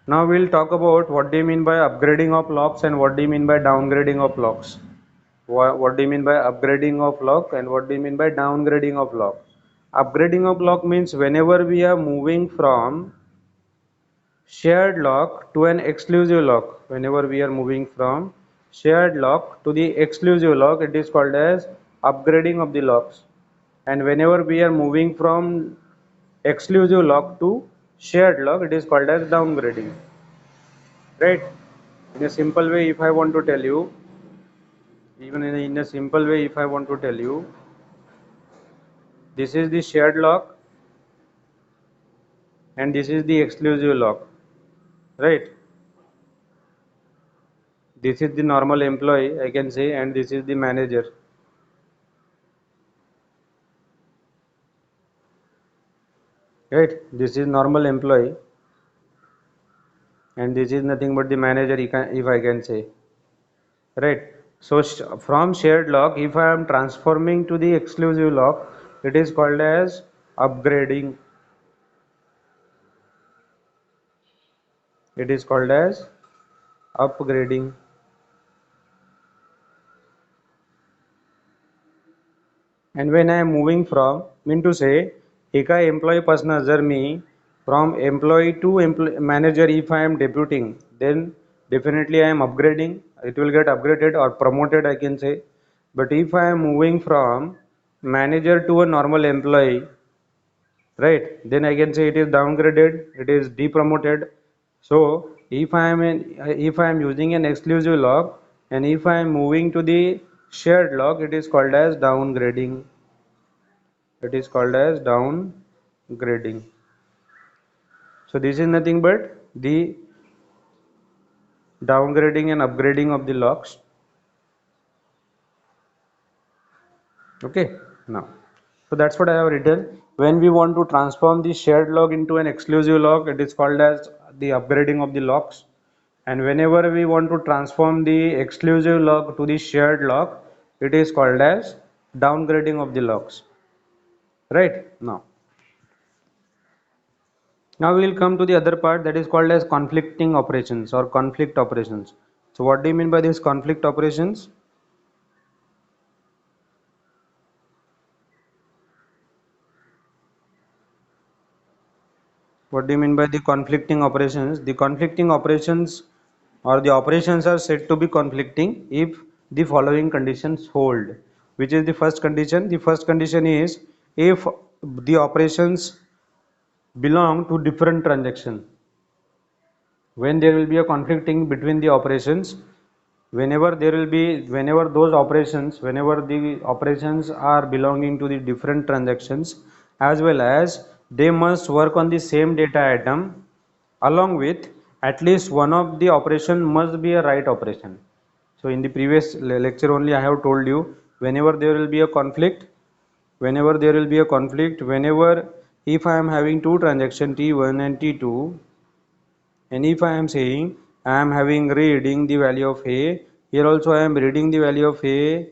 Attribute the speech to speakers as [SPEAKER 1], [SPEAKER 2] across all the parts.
[SPEAKER 1] Now we'll talk about what do you mean by upgrading of locks and what do you mean by downgrading of locks. What do you mean by upgrading of lock and what do you mean by downgrading of lock? Upgrading of lock means whenever we are moving from shared lock to an exclusive lock. Whenever we are moving from shared lock to the exclusive lock, it is called as upgrading of the locks. And whenever we are moving from exclusive lock to shared lock, it is called as downgrading. Right? In a simple way, if I want to tell you, even in a simple way, if I want to tell you, this is the shared lock and this is the exclusive lock. Right? This is the normal employee, I can say, and this is the manager. Right? This is normal employee and this is nothing but the manager, if I can say. Right? So from shared lock, if I am transforming to the exclusive lock, it is called as upgrading. It is called as upgrading. And when I am moving from, mean to say, एका employee पासना जर मी from employee to manager, if I am deputing, then definitely I am upgrading. It will get upgraded or promoted, I can say. But if I am moving from manager to a normal employee, right, then I can say it is downgraded, it is depromoted. So if I am using an exclusive lock and if I am moving to the shared lock, it is called as downgrading. It is called as downgrading. So this is nothing but the downgrading and upgrading of the locks. Okay, now, so that's what I have written. When we want to transform the shared lock into an exclusive lock, it is called as the upgrading of the locks. And whenever we want to transform the exclusive lock to the shared lock, it is called as downgrading of the locks. Right? Now we will come to the other part, that is called as conflicting operations or conflict operations. So what do you mean by these conflict operations? What do you mean by the conflicting operations? The conflicting operations or the operations are said to be conflicting if the following conditions hold. Which is the first condition? The first condition is if the operations belong to different transactions. When there will be a conflicting between the operations, whenever the operations are belonging to the different transactions, as well as they must work on the same data item, along with at least one of the operation must be a write operation. So in the previous lecture only I have told you, whenever there will be a conflict, whenever if I am having two transactions T1 and T2, and if I am saying I am having reading the value of A, here also I am reading the value of A,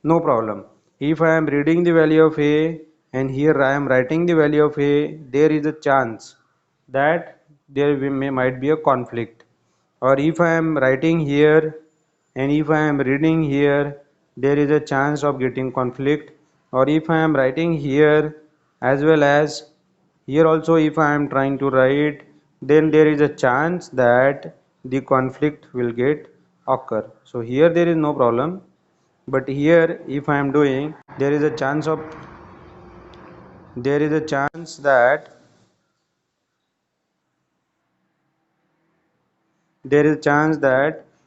[SPEAKER 1] no problem. If I am reading the value of A and here I am writing the value of A, there is a chance that there might be a conflict. Or if I am writing here and if I am reading here, there is a chance of getting conflict. Or if I am writing here as well as here also, if I am trying to write, then there is a chance that the conflict will get occur. So here there is no problem, but here if I am doing, there is a chance that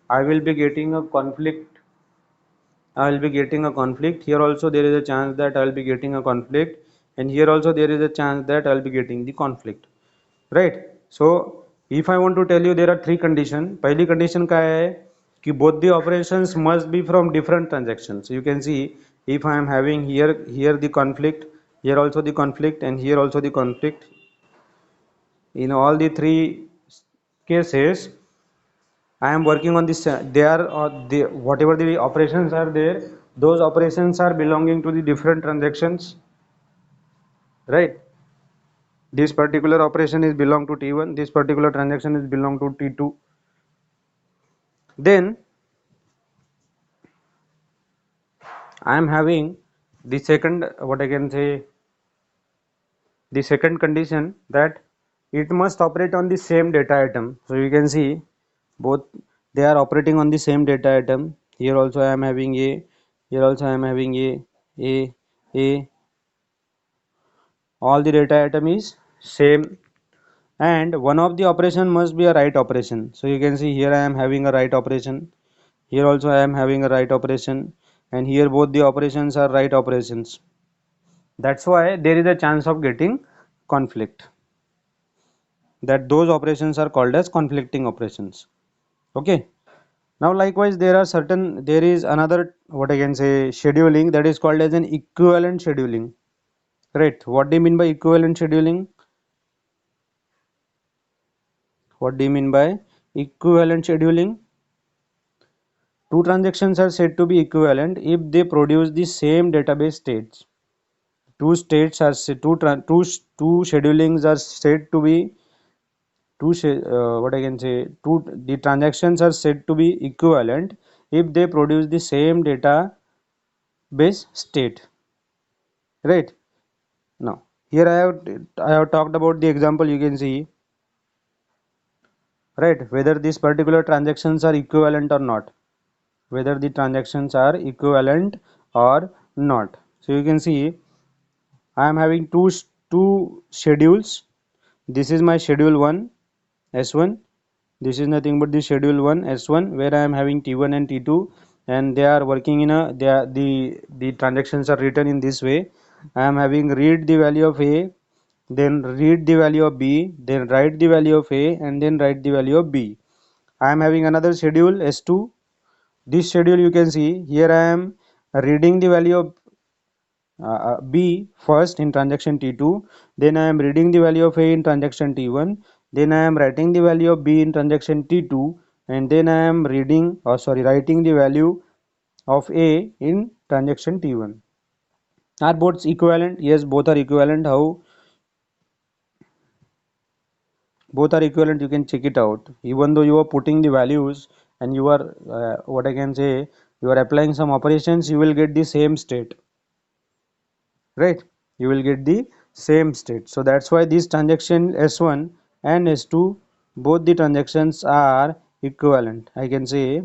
[SPEAKER 1] I will be getting a conflict. Here also there is a chance that I will be getting a conflict, and here also there is a chance that I will be getting the conflict. Right? So if I want to tell you, there are three conditions. पहली condition क्या है कि both the operations must be from different transactions. So you can see if I am having here the conflict, here also the conflict, and here also the conflict. In all the three cases, I am working on this. They are whatever the operations are there, those operations are belonging to the different transactions, right? This particular operation is belong to T1, this particular transaction is belong to T2. Then I am having the second, what I can say, the second condition, that it must operate on the same data item. So you can see both they are operating on the same data item. Here also I am having A, here also I am having A, all the data item is same, and one of the operation must be a write operation. So you can see here I am having a write operation, here also I am having a write operation, and here both the operations are write operations. That's why there is a chance of getting conflict, that those operations are called as conflicting operations. Okay. Now likewise there is another, what I can say, scheduling, that is called as an equivalent scheduling. Right. What do you mean by equivalent scheduling? What do you mean by equivalent scheduling? Two transactions are said to be equivalent if they produce the same database states. Two states are two schedulings are said to be what I can say, the transactions are said to be equivalent if they produce the same database state. Right. Now here I have talked about the example. You can see, right, whether these particular transactions are equivalent or not, whether the transactions are equivalent or not. So you can see I am having two schedules. This is my schedule 1 S1. This is nothing but the schedule 1 S1, where I am having T1 and T2, and they are working in a the transactions are written in this way. I am having read the value of A, then read the value of B, then write the value of A, and then write the value of B. I am having another schedule S2. This schedule, you can see here, I am reading the value of B first in transaction T2, then I am reading the value of A in transaction T1, then I am writing the value of B in transaction T2, and then I am writing the value of A in transaction T1. Are both equivalent? Yes, both are equivalent. How? Both are equivalent, you can check it out. Even though you are putting the values and you are, what I can say, you are applying some operations, you will get the same state. Right, you will get the same state. So that's why this transaction S1 and S2, both the transactions are equivalent. I can say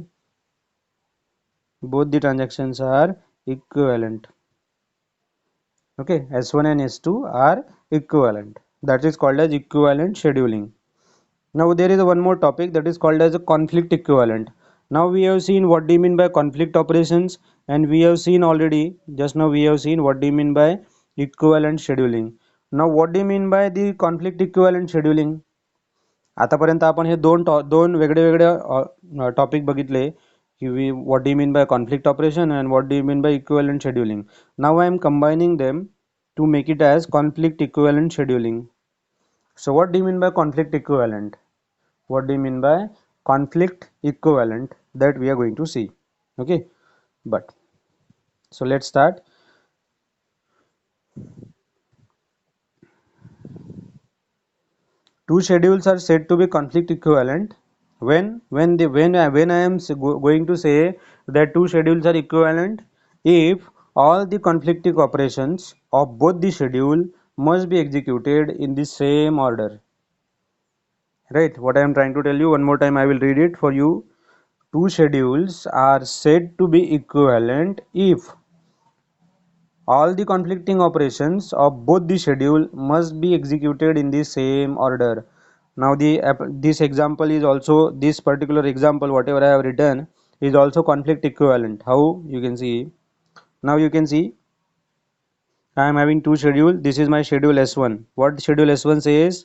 [SPEAKER 1] both the transactions are equivalent. Okay, S1 and S2 are equivalent. That is called as equivalent scheduling. Now there is one more topic, that is called as a conflict equivalent. Now we have seen what do you mean by conflict operations, and we have seen already, just now we have seen what do you mean by equivalent scheduling. Now what do you mean by the conflict equivalent scheduling? आतापर्यंत आपण हे दोन वेगळे वेगळे topic बघितले की what do you mean by conflict operation and what do you mean by equivalent scheduling. Now I am combining them to make it as conflict equivalent scheduling. So what do you mean by conflict equivalent? What do you mean by conflict equivalent, that we are going to see. Okay, but so let's start. Two schedules are said to be conflict equivalent when I am going to say that two schedules are equivalent if all the conflicting operations of both the schedule must be executed in the same order. Right, what I am trying to tell you, one more time I will read it for you. Two schedules are said to be equivalent if all the conflicting operations of both the schedule must be executed in the same order. Now this example is also, this particular example whatever I have written is also conflict equivalent. How? You can see, now you can see I am having two schedule. This is my schedule S1. What schedule S1 says?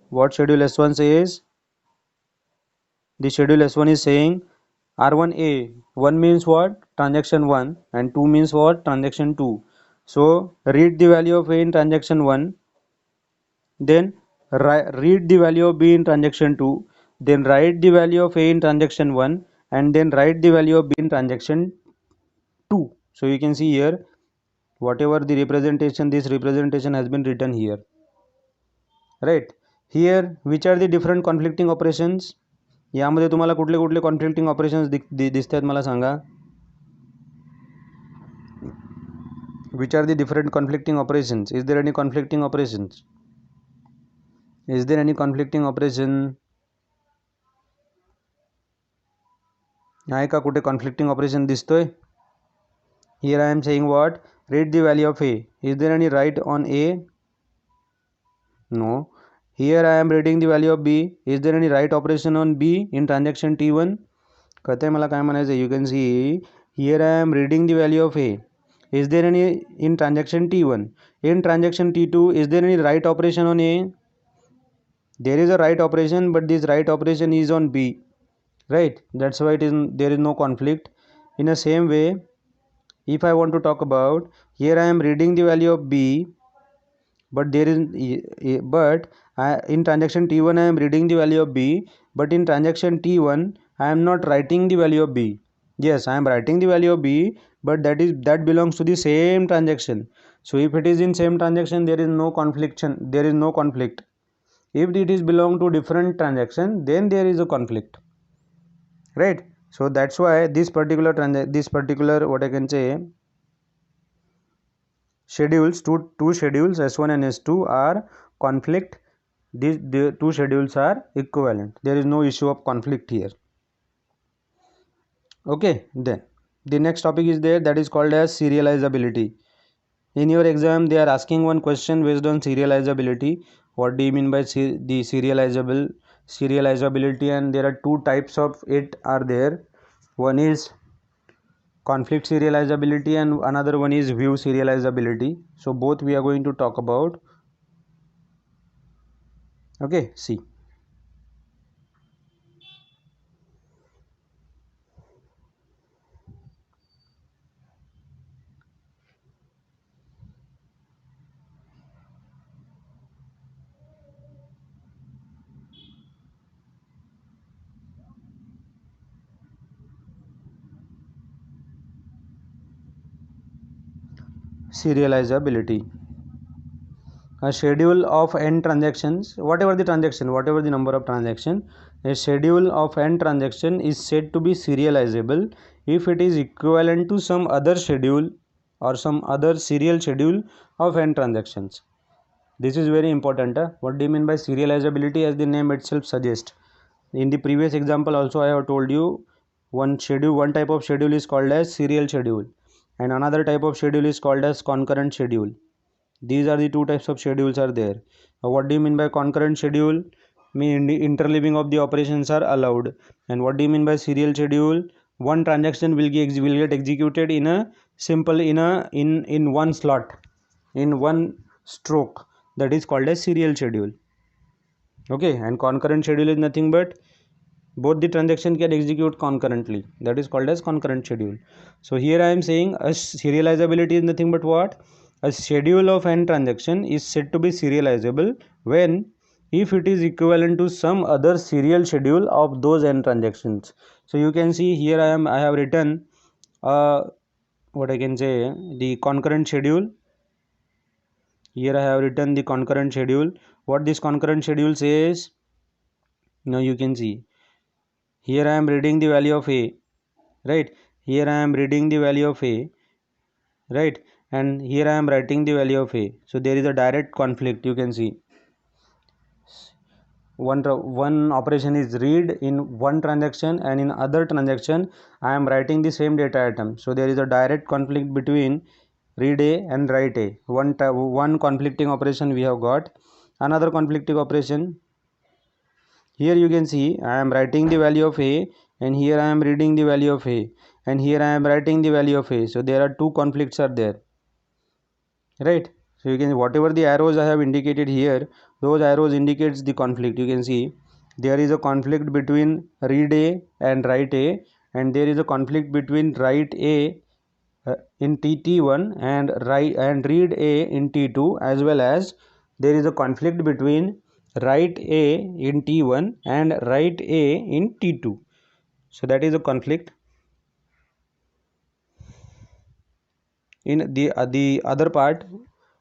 [SPEAKER 1] What schedule S1 says? The schedule S1 is saying R1A. 1 means what? Transaction 1, and 2 means what? Transaction 2. So read the value of A in transaction 1, then read the value of B in transaction 2, then write the value of A in transaction 1, and then write the value of B in transaction 2. So you can see here whatever the representation, this representation has been written here. Right. Here which are the different conflicting operations. यामध्ये तुम्हाला कुठले कुठले conflicting operations दिसत आहेत मला सांगा. Which are the different conflicting operations. Is there any conflicting operations. Is there any conflicting operation. आहे का कुठे कॉन्फ्लिक्टिंग ऑपरेशन दिसतोय. Here I am saying what. Read the value of A. Is there any right on A. No. Here I am reading the value of B. Is there any right operation on B in transaction T1? कहते हैं मला काय म्हणायचं. You can see here I am reading the value of A. Is there any in transaction T1? In transaction T2, is there any right operation on A? There is a right operation, but this right operation is on B. Right? That's why there is no conflict. In the same way, if I want to talk about, here I am reading the value of B, but in transaction T1 I am reading the value of B, but in transaction T1 I am not writing the value of B. Yes, I am writing the value of B, but that belongs to the same transaction. So if it is in same transaction, there is no conflict. If it is belong to different transaction, then there is a conflict, right? So that's why this particular what I can say, schedules, two schedules S1 and S2 are conflict. The two schedules are equivalent. There is no issue of conflict here. Okay, then the next topic is there, that is called as serializability. In your exam they are asking one question based on serializability. What do you mean by the serializability? And there are two types of it are there. One is conflict serializability and another one is view serializability. So both we are going to talk about. Okay, see. Serializability. A schedule of n transactions, whatever the number of transaction, a schedule of n transaction is said to be serializable if it is equivalent to some other schedule or some other serial schedule of n transactions. This is very important. What do you mean by serializability? As the name itself suggests, in the previous example also I have told you, one type of schedule is called as serial schedule and another type of schedule is called as concurrent schedule. These are the two types of schedules are there. What do you mean by concurrent schedule? Mean interleaving of the operations are allowed. And what do you mean by serial schedule? One transaction will get executed in a simple in one slot, in one stroke. That is called as serial schedule. Okay, and concurrent schedule is nothing but both the transaction can execute concurrently. That is called as concurrent schedule. So here I am saying a serializability is nothing but what? A schedule of n transaction is said to be serializable when if it is equivalent to some other serial schedule of those n transactions. So you can see here I have written what I can say, the concurrent schedule. Here I have written the concurrent schedule. What this concurrent schedule says, now you can see. Here I am reading the value of A, right? Here I am reading the value of A, right? And here I am writing the value of A. So there is a direct conflict, you can see. One operation is read in one transaction and in other transaction I am writing the same data item. So there is a direct conflict between read A and write A. One conflicting operation we have got. Another conflicting operation, here you can see I am writing the value of A and here I am reading the value of A and here I am writing the value of A. So there are two conflicts are there, right? So you can see whatever the arrows I have indicated here, those arrows indicates the conflict. You can see there is a conflict between read A and write A, and there is a conflict between write A in T1 and read A in T2, as well as there is a conflict between write A in T1 and write A in T2. So that is a conflict. In the other part,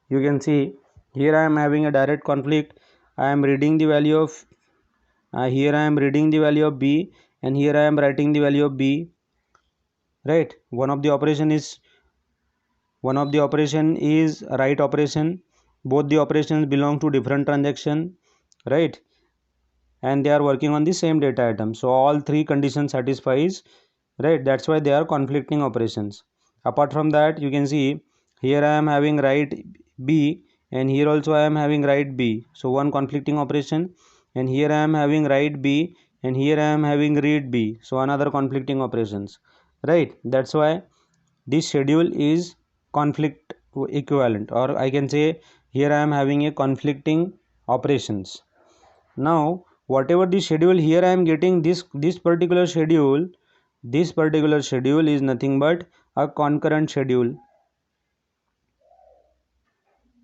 [SPEAKER 1] you can see here I am having a direct conflict. I am reading the value of here I am reading the value of B, and here I am writing the value of B, right? One of the operation is right operation. Both the operations belong to different transaction, right? And they are working on the same data item, so all three conditions satisfies, right? That's why they are conflicting operations. Apart from that, you can see here I am having write B, and here also I am having write B, so one conflicting operation. And here I am having write B, and here I am having read B, so another conflicting operations, right? That's why this schedule is conflict equivalent, or I can say here I am having a conflicting operations. Now whatever the schedule here I am getting, this particular schedule is nothing but a concurrent schedule.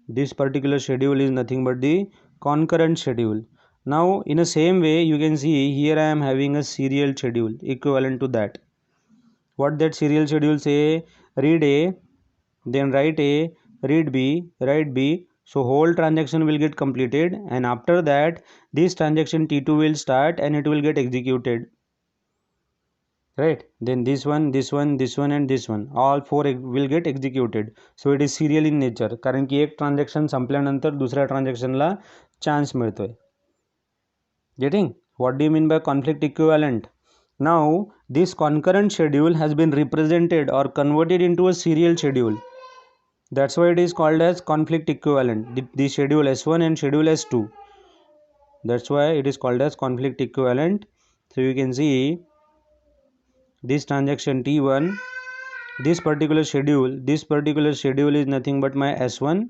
[SPEAKER 1] This particular schedule is nothing but the concurrent schedule. Now in the same way, you can see here I am having a serial schedule equivalent to that. What that serial schedule say? Read A, then write A, read B, write B. So whole transaction will get completed, and after that this transaction T2 will start and it will get executed, right? Then this one, this one, this one and this one, all four will get executed. So it is serial in nature, कारण की एक transaction संपल्यानंतर दुसऱ्या transaction ला chance मिळतोय. Getting? What do you mean by conflict equivalent? Now this concurrent schedule has been represented or converted into a serial schedule. That's why it is called as conflict equivalent. The schedule S1 and schedule S2. That's why it is called as conflict equivalent. So you can see this transaction T1, this particular schedule is nothing but my S1,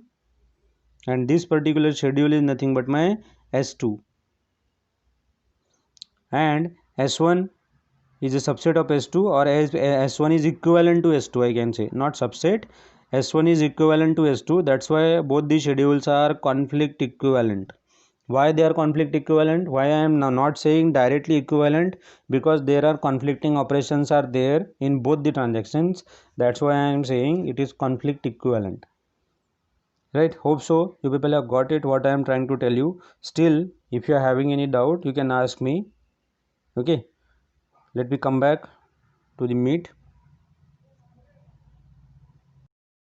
[SPEAKER 1] and this particular schedule is nothing but my S2. And S1 is a subset of S2, or S1 is equivalent to S2, I can say, not subset. S1 is equivalent to S2. That's why both the schedules are conflict equivalent. Why they are conflict equivalent? Why I am not saying directly equivalent? Because there are conflicting operations are there in both the transactions. That's why I am saying it is conflict equivalent, right? Hope so you people have got it what I am trying to tell you. Still, if you are having any doubt, you can ask me. Okay, let me come back to the meet.